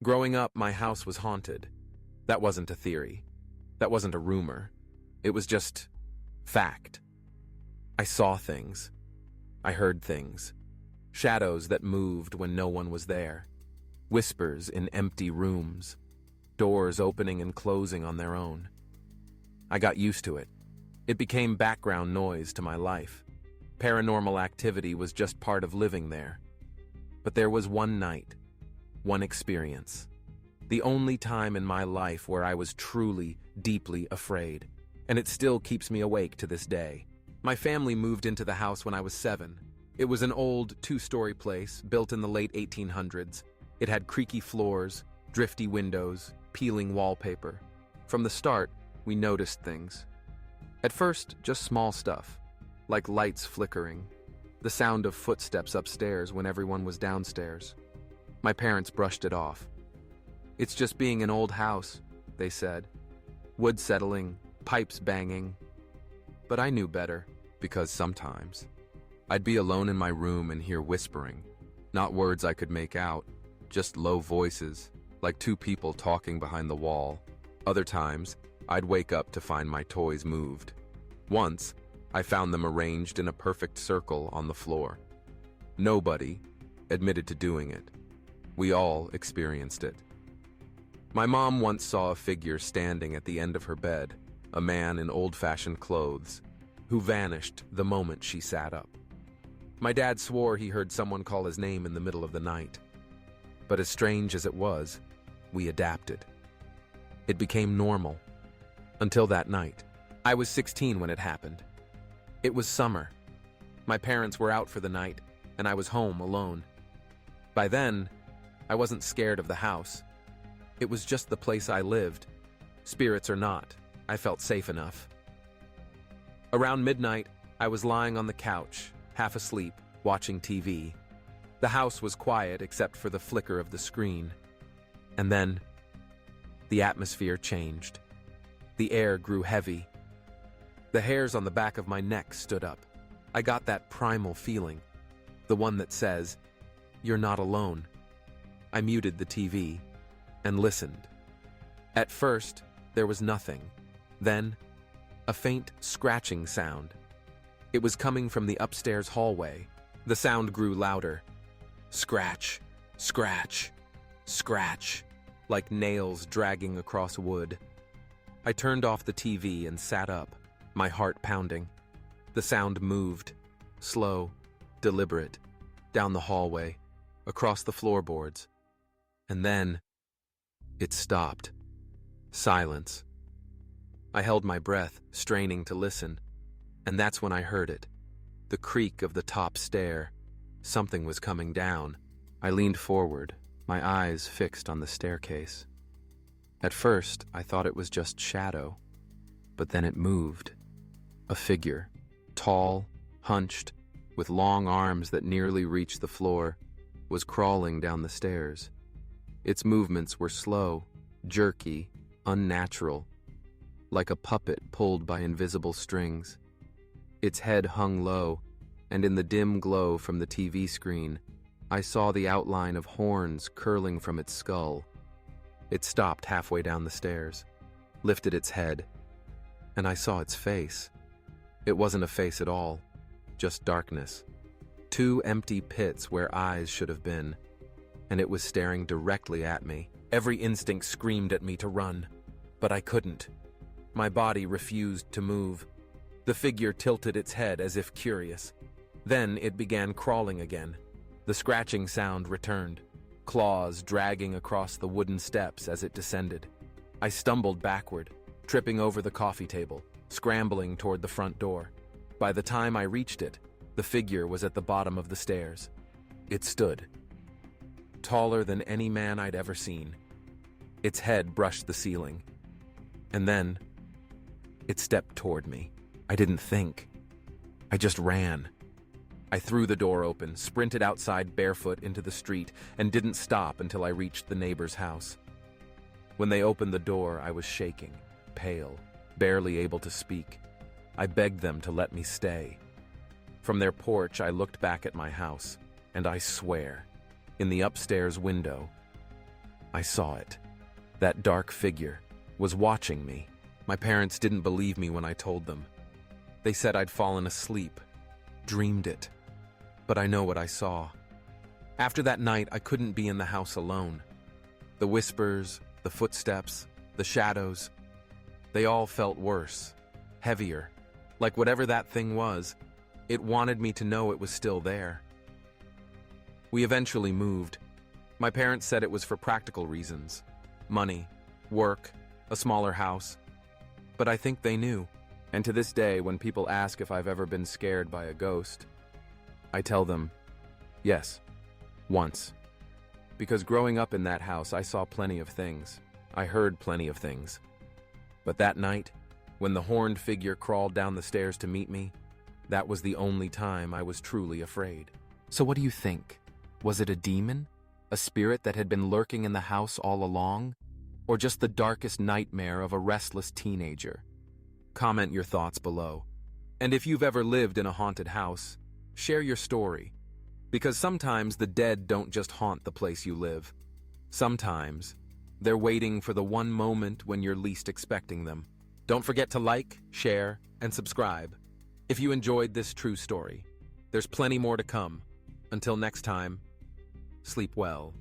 Growing up, my house was haunted. That wasn't a theory. That wasn't a rumor. It was just fact. I saw things. I heard things. Shadows that moved when no one was there. Whispers in empty rooms. Doors opening and closing on their own. I got used to it. It became background noise to my life. Paranormal activity was just part of living there. But there was one night, one experience. The only time in my life where I was truly, deeply afraid. And it still keeps me awake to this day. My family moved into the house when I was 7. It was an old, 2-story place built in the late 1800s. It had creaky floors, drifty windows, peeling wallpaper. From the start, we noticed things. At first, just small stuff, like lights flickering, the sound of footsteps upstairs when everyone was downstairs. My parents brushed it off. "It's just being an old house," they said. Wood settling, pipes banging. But I knew better, because sometimes I'd be alone in my room and hear whispering, not words I could make out, just low voices, like 2 people talking behind the wall. Other times, I'd wake up to find my toys moved. Once, I found them arranged in a perfect circle on the floor. Nobody admitted to doing it. We all experienced it. My mom once saw a figure standing at the end of her bed, a man in old-fashioned clothes, who vanished the moment she sat up. My dad swore he heard someone call his name in the middle of the night. But as strange as it was, we adapted. It became normal. Until that night. I was 16 when it happened. It was summer. My parents were out for the night, and I was home alone. By then, I wasn't scared of the house. It was just the place I lived. Spirits or not, I felt safe enough. Around midnight, I was lying on the couch, half asleep, watching TV. The house was quiet except for the flicker of the screen. And then, the atmosphere changed. The air grew heavy. The hairs on the back of my neck stood up. I got that primal feeling, the one that says, "You're not alone." I muted the TV and listened. At first, there was nothing. Then, a faint scratching sound. It was coming from the upstairs hallway. The sound grew louder. Scratch, scratch, scratch, like nails dragging across wood. I turned off the TV and sat up, my heart pounding. The sound moved, slow, deliberate, down the hallway, across the floorboards. And then, it stopped. Silence. I held my breath, straining to listen. And that's when I heard it. The creak of the top stair. Something was coming down. I leaned forward, my eyes fixed on the staircase. At first, I thought it was just shadow. But then it moved. A figure, tall, hunched, with long arms that nearly reached the floor, was crawling down the stairs. Its movements were slow, jerky, unnatural, like a puppet pulled by invisible strings. Its head hung low, and in the dim glow from the TV screen, I saw the outline of horns curling from its skull. It stopped halfway down the stairs, lifted its head, and I saw its face. It wasn't a face at all, just darkness. 2 empty pits where eyes should have been, and it was staring directly at me. Every instinct screamed at me to run, but I couldn't. My body refused to move. The figure tilted its head as if curious. Then it began crawling again. The scratching sound returned, claws dragging across the wooden steps as it descended. I stumbled backward, tripping over the coffee table, scrambling toward the front door. By the time I reached it, the figure was at the bottom of the stairs. It stood, taller than any man I'd ever seen. Its head brushed the ceiling. And then, it stepped toward me. I didn't think. I just ran. I threw the door open, sprinted outside barefoot into the street, and didn't stop until I reached the neighbor's house. When they opened the door, I was shaking, pale, barely able to speak. I begged them to let me stay. From their porch, I looked back at my house, and I swear, in the upstairs window, I saw it. That dark figure was watching me. My parents didn't believe me when I told them. They said I'd fallen asleep, dreamed it. But I know what I saw. After that night, I couldn't be in the house alone. The whispers, the footsteps, the shadows, they all felt worse, heavier. Like whatever that thing was, it wanted me to know it was still there. We eventually moved. My parents said it was for practical reasons. Money, work, a smaller house. But I think they knew. And to this day, when people ask if I've ever been scared by a ghost, I tell them, yes, once. Because growing up in that house, I saw plenty of things. I heard plenty of things. But that night, when the horned figure crawled down the stairs to meet me, that was the only time I was truly afraid. So what do you think? Was it a demon? A spirit that had been lurking in the house all along? Or just the darkest nightmare of a restless teenager? Comment your thoughts below. And if you've ever lived in a haunted house, share your story. Because sometimes the dead don't just haunt the place you live. Sometimes they're waiting for the one moment when you're least expecting them. Don't forget to like, share, and subscribe. If you enjoyed this true story, there's plenty more to come. Until next time, sleep well.